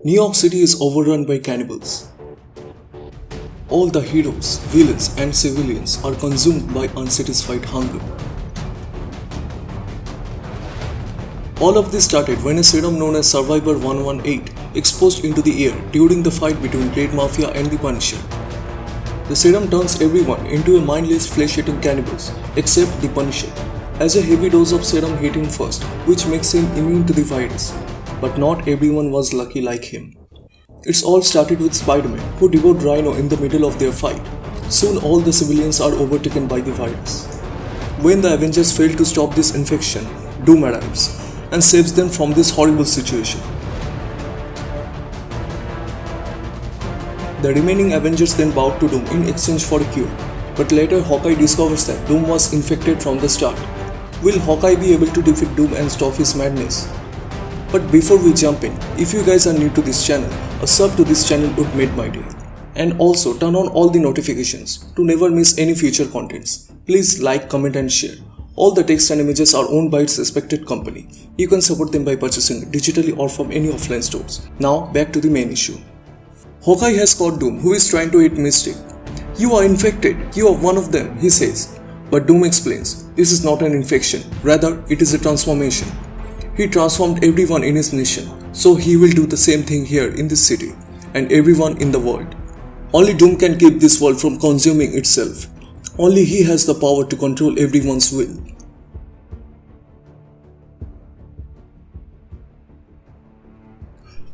New York City is overrun by cannibals. All the heroes, villains, and civilians are consumed by unsatisfied hunger. All of this started when a serum known as Survivor 118 exposed into the air during the fight between Great Mafia and the Punisher. The serum turns everyone into a mindless flesh-eating cannibals except the Punisher, as a heavy dose of serum hit him first, which makes him immune to the virus. But not everyone was lucky like him. It's all started with Spider-Man, who devoured Rhino in the middle of their fight. Soon all the civilians are overtaken by the virus. When the Avengers fail to stop this infection, Doom arrives and saves them from this horrible situation. The remaining Avengers then bow to Doom in exchange for a cure, but later Hawkeye discovers that Doom was infected from the start. Will Hawkeye be able to defeat Doom and stop his madness? But before we jump in, if you guys are new to this channel, a sub to this channel would make my day. And also turn on all the notifications to never miss any future contents. Please like, comment and share. All the text and images are owned by its respected company. You can support them by purchasing digitally or from any offline stores. Now back to the main issue. Hawkeye has caught Doom, who is trying to eat Mystic. "You are infected, you are one of them," he says. But Doom explains, this is not an infection, rather it is a transformation. He transformed everyone in his nation, so he will do the same thing here in this city, and everyone in the world. Only Doom can keep this world from consuming itself. Only he has the power to control everyone's will.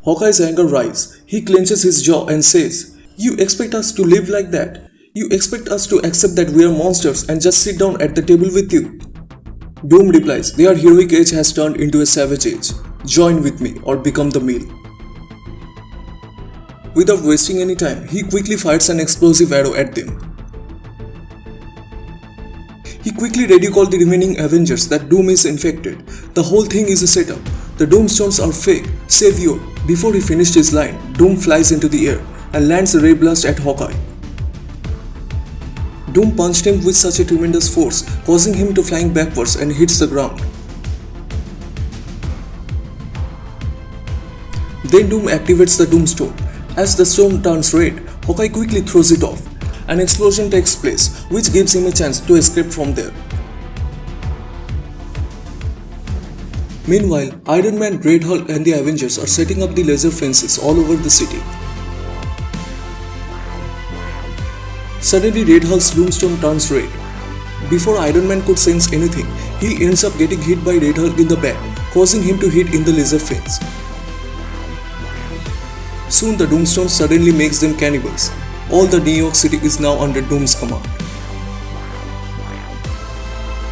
Hawkeye's anger rises. He clenches his jaw and says, "You expect us to live like that? You expect us to accept that we are monsters and just sit down at the table with you?" Doom replies, "Their heroic age has turned into a savage age. Join with me or become the meal." Without wasting any time, he quickly fires an explosive arrow at them. He quickly radio-calls the remaining Avengers that Doom is infected. The whole thing is a setup. The Doomstones are fake. Savior. Before he finished his line, Doom flies into the air and lands a ray blast at Hawkeye. Doom punched him with such a tremendous force, causing him to flying backwards and hits the ground. Then Doom activates the Doomstone. As the stone turns red, Hawkeye quickly throws it off. An explosion takes place, which gives him a chance to escape from there. Meanwhile, Iron Man, Red Hulk and the Avengers are setting up the laser fences all over the city. Suddenly Red Hulk's Doomstone turns red. Before Iron Man could sense anything, he ends up getting hit by Red Hulk in the back, causing him to hit in the laser fence. Soon the Doomstone suddenly makes them cannibals. All the New York City is now under Doom's command.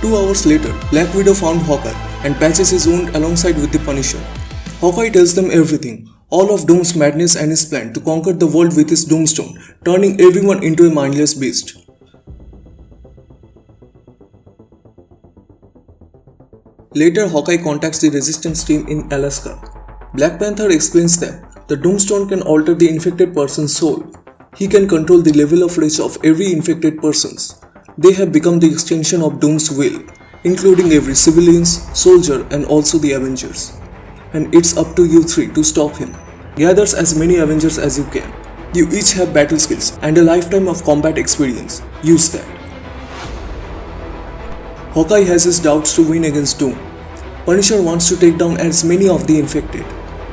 2 hours later, Black Widow found Hawkeye and patches his wound alongside with the Punisher. Hawkeye tells them everything, all of Doom's madness and his plan to conquer the world with his Doomstone, turning everyone into a mindless beast. Later, Hawkeye contacts the Resistance team in Alaska. Black Panther explains that the Doomstone can alter the infected person's soul. He can control the level of rage of every infected person. They have become the extension of Doom's will, including every civilian, soldier and also the Avengers. And it's up to you three to stop him. Gather as many Avengers as you can. You each have battle skills and a lifetime of combat experience. Use that. Hawkeye has his doubts to win against Doom. Punisher wants to take down as many of the infected,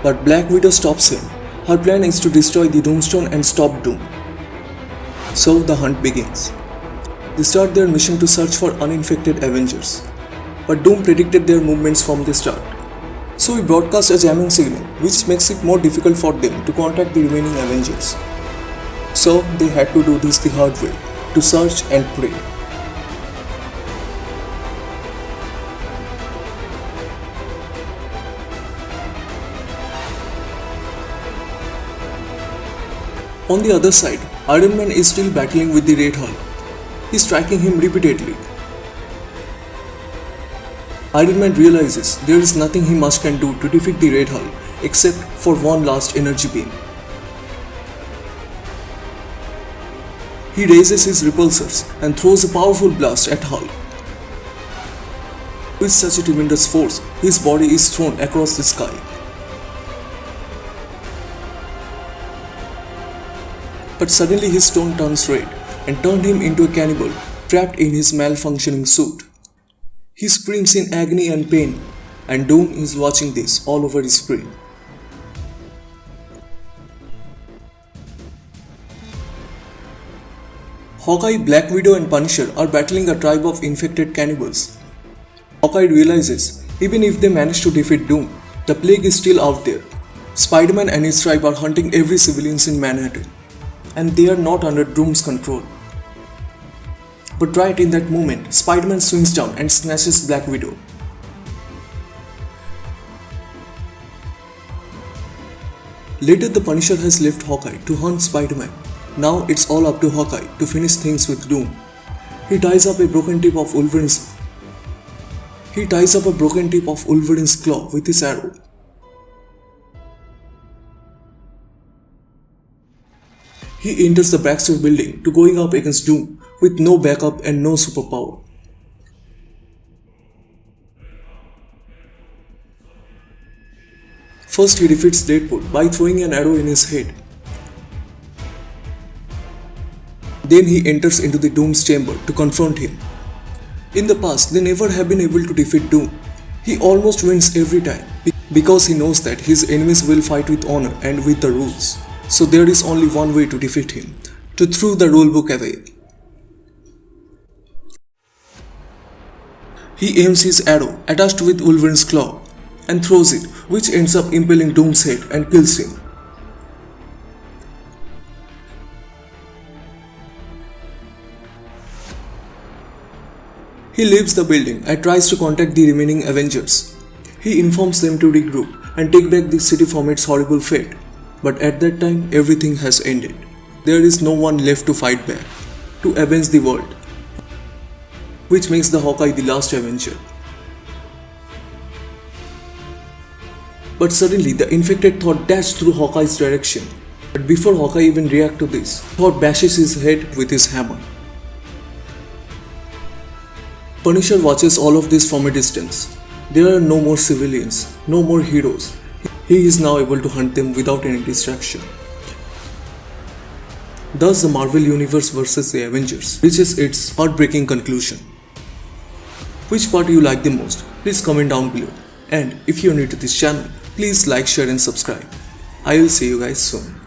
but Black Widow stops him. Her plan is to destroy the Doomstone and stop Doom. So the hunt begins. They start their mission to search for uninfected Avengers, but Doom predicted their movements from the start. So he broadcasts a jamming signal, which makes it more difficult for them to contact the remaining Avengers. So they had to do this the hard way, to search and pray. On the other side, Iron Man is still battling with the Red Hulk. He's striking him repeatedly. Iron Man realizes there is nothing he must can do to defeat the Red Hulk except for one last energy beam. He raises his repulsors and throws a powerful blast at Hulk. With such a tremendous force, his body is thrown across the sky. But suddenly his tone turns red and turned him into a cannibal trapped in his malfunctioning suit. He screams in agony and pain, and Doom is watching this all over his screen. Hawkeye, Black Widow and Punisher are battling a tribe of infected cannibals. Hawkeye realizes even if they manage to defeat Doom, the plague is still out there. Spider-Man and his tribe are hunting every civilian in Manhattan, and they are not under Doom's control. But right in that moment, Spider-Man swings down and snatches Black Widow. Later, the Punisher has left Hawkeye to hunt Spider-Man. Now it's all up to Hawkeye to finish things with Doom. He ties up a broken tip of Wolverine's claw with his arrow. He enters the Baxter building to going up against Doom with no backup and no superpower. First, he defeats Deadpool by throwing an arrow in his head. Then he enters into the Doom's chamber to confront him. In the past, they never have been able to defeat Doom. He almost wins every time because he knows that his enemies will fight with honor and with the rules. So there is only one way to defeat him: to throw the rulebook away. He aims his arrow attached with Wolverine's claw and throws it, which ends up impaling Doom's head and kills him. He leaves the building and tries to contact the remaining Avengers. He informs them to regroup and take back the city from its horrible fate. But at that time, everything has ended. There is no one left to fight back, to avenge the world, which makes the Hawkeye the last Avenger. But suddenly, the infected Thor dashed through Hawkeye's direction. But before Hawkeye even reacts to this, Thor bashes his head with his hammer. Punisher watches all of this from a distance. There are no more civilians, no more heroes. He is now able to hunt them without any distraction. Thus, the Marvel Universe vs. the Avengers reaches its heartbreaking conclusion. Which part you like the most? Please comment down below. And if you are new to this channel, please like, share and subscribe. I will see you guys soon.